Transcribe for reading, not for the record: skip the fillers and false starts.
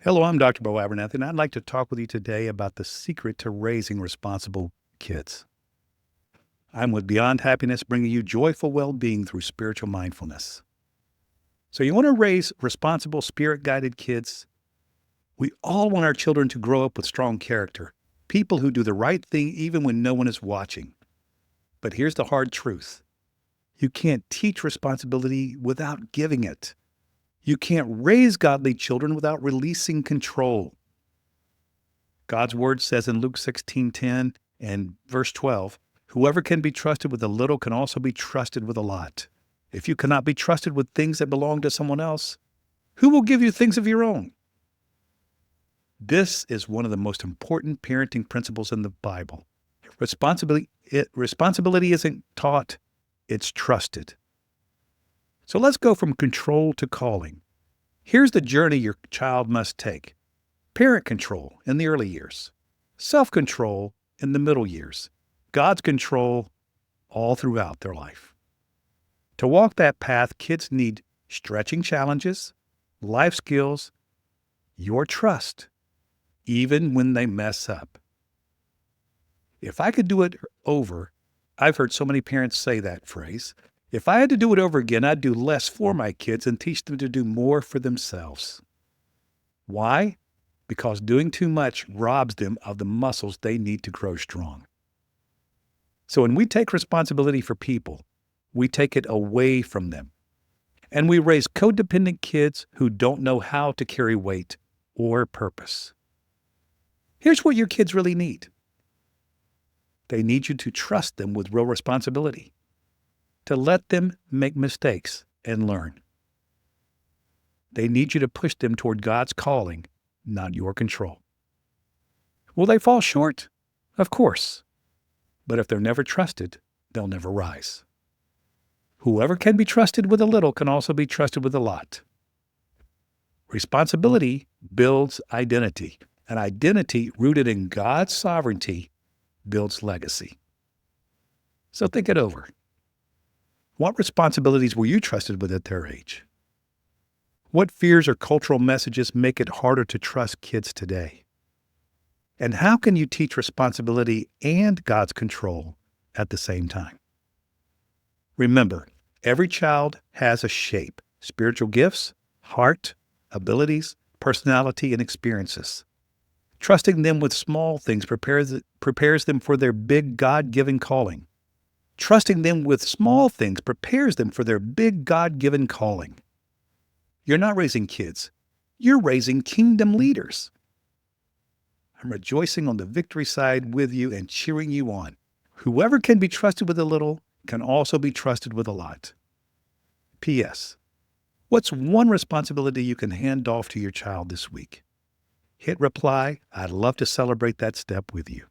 Hello, I'm Dr. Bo Abernathy, and I'd like to talk with you today about the secret to raising responsible kids. I'm with Beyond Happiness, bringing you joyful well being through spiritual mindfulness. So, you want to raise responsible, spirit guided kids? We all want our children to grow up with strong character, people who do the right thing even when no one is watching. But here's the hard truth: you can't teach responsibility without giving it. You can't raise godly children without releasing control. God's word says in Luke 16:10 and verse 12, whoever can be trusted with a little can also be trusted with a lot. If you cannot be trusted with things that belong to someone else, who will give you things of your own? This is one of the most important parenting principles in the Bible. Responsibility isn't taught, it's trusted. So let's go from control to calling. Here's the journey your child must take: parent control in the early years, self-control in the middle years, God's control all throughout their life. To walk that path, kids need stretching challenges, life skills, your trust, even when they mess up. If I could do it over, I've heard so many parents say that phrase. If I had to do it over again, I'd do less for my kids and teach them to do more for themselves. Why? Because doing too much robs them of the muscles they need to grow strong. So when we take responsibility for people, we take it away from them. And we raise codependent kids who don't know how to carry weight or purpose. Here's what your kids really need. They need you to trust them with real responsibility, to let them make mistakes and learn. They need you to push them toward God's calling, not your control. Will they fall short? Of course. But if they're never trusted, they'll never rise. Whoever can be trusted with a little can also be trusted with a lot. Responsibility builds identity, and identity rooted in God's sovereignty builds legacy. So think it over. What responsibilities were you trusted with at their age? What fears or cultural messages make it harder to trust kids today? And how can you teach responsibility and God's control at the same time? Remember, every child has a shape: spiritual gifts, heart, abilities, personality, and experiences. Trusting them with small things prepares them for their big God-given calling. Trusting them with small things prepares them for their big God-given calling. You're not raising kids. You're raising kingdom leaders. I'm rejoicing on the victory side with you and cheering you on. Whoever can be trusted with a little can also be trusted with a lot. P.S. What's one responsibility you can hand off to your child this week? Hit reply. I'd love to celebrate that step with you.